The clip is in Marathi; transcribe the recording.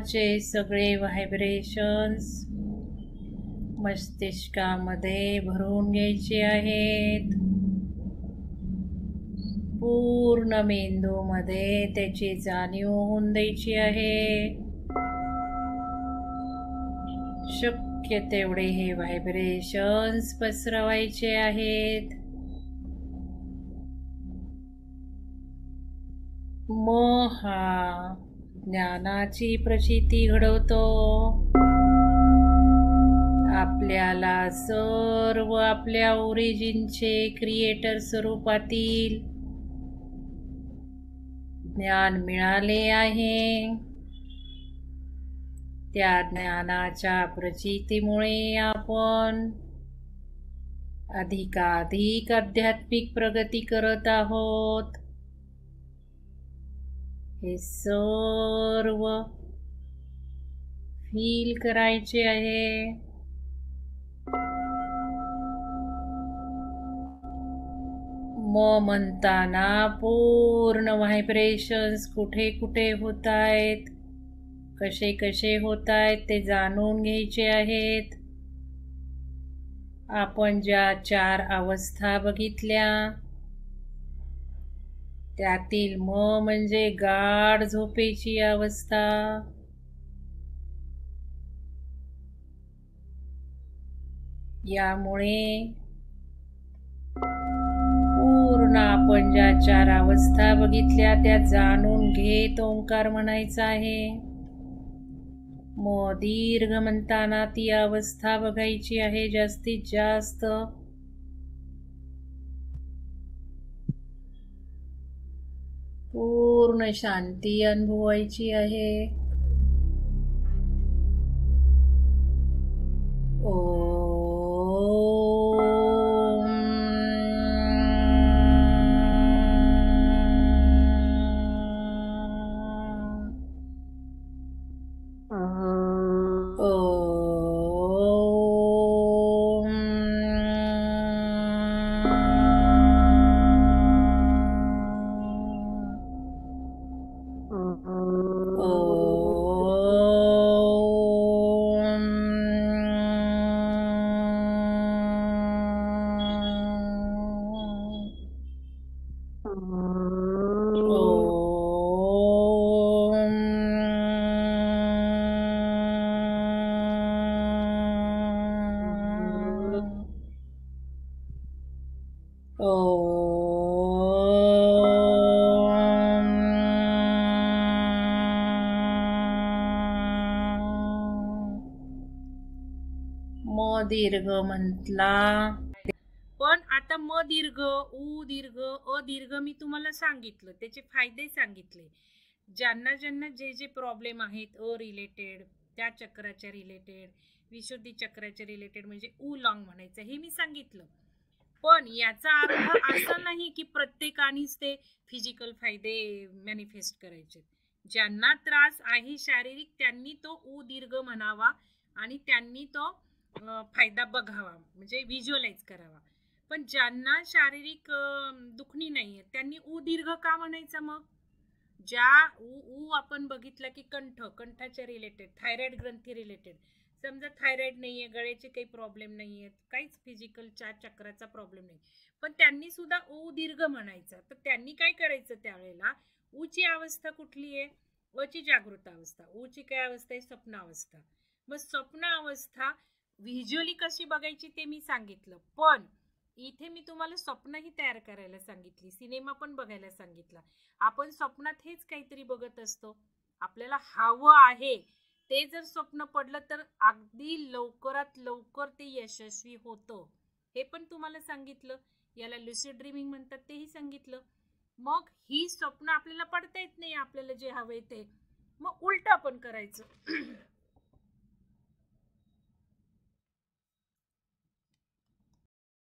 चे सगळे व्हायब्रेशन्स मस्तिष्कामध्ये भरून घ्यायचे आहेत. पूर्ण मेंदूमध्ये त्याची जाणीव होऊन द्यायची आहे. शक्य तेवढे हे व्हायब्रेशन्स पसरवायचे आहेत. हा ज्ञानाची प्रचिती घडवतो. आपल्याला सर्व आपल्या ओरिजिनचे क्रिएटर स्वरूपातील ज्ञान मिळाले आहे. त्या ज्ञानाच्या प्रचितीमुळे आपण अधिकाधिक आध्यात्मिक प्रगती करत आहोत. हे सर्व फील करायचे आहे. म्हणताना पूर्ण व्हायब्रेशन्स कुठे कुठे होत आहेत, कसे कसे होत आहेत ते जाणून घ्यायचे आहेत. आपण ज्या 4 अवस्था बघितल्या त्यातील म्हणजे गाढ झोपेची अवस्था. यामुळे पूर्ण आपण ज्या 4 अवस्था बघितल्या त्या जाणून घेत ओंकार म्हणायचा आहे. दीर्घ म्हणताना ती अवस्था बघायची आहे जास्तीत जास्त. पूर्ण शांती अनुभवायची आहे. दीर्घ म्हटला, पण आता म दीर्घ, उ दीर्घ, अ दीर्घ मी तुम्हाला सांगितलं, त्याचे फायदे सांगितले. ज्यांना ज्यांना जे जे प्रॉब्लेम आहेत अ रिलेटेड, त्या चक्राच्या रिलेटेड, विशुद्धी चक्राच्या रिलेटेड म्हणजे उ लॉंग म्हणायचं हे मी सांगितलं. पण याचा अर्थ असा नाही की प्रत्येकानेच ते फिजिकल फायदे मॅनिफेस्ट करायचे. ज्यांना त्रास आहे शारीरिक त्यांनी तो ऊ दीर्घ म्हणावा आणि त्यांनी तो फायदा बघावा, म्हणजे व्हिज्युअलाइज करावा. पण ज्यांना शारीरिक दुखणी नाहीये त्यांनी ऊ दीर्घ का म्हणायचं? मग ज्या ऊ आपण बघितलं की कंठाच्या रिलेटेड, थायरॉइड ग्रंथी रिलेटेड, समजा थायरॉइड नाहीये, गळ्याचे काही प्रॉब्लेम नाहीये, काहीच फिजिकलच्या चक्राचा प्रॉब्लेम नाही, पण त्यांनी सुद्धा ऊ दीर्घ म्हणायचा. तर त्यांनी काय करायचं त्यावेळेला? ऊची अवस्था कुठली आहे? ची जागृत अवस्था. ऊची काय अवस्था आहे? स्वप्न अवस्था. मग स्वप्न अवस्था व्हिज्युअली कशी बघायची ते मी सांगितलं, पण इथे मी तुम्हाला स्वप्नही तयार करायला सांगितली, सिनेमा पण बघायला सांगितला. आपण स्वप्नात हेच काहीतरी बघत असतो, आपल्याला हवं आहे ते जर स्वप्न पडलं तर अगदी लवकरात लवकर ते यशस्वी होतं, हे पण तुम्हाला सांगितलं. याला लुसिड ड्रीमिंग म्हणतात तेही सांगितलं. मग ही स्वप्न आपल्याला पडता येत नाही आपल्याला जे हवंय ते, मग उलट आपण करायचं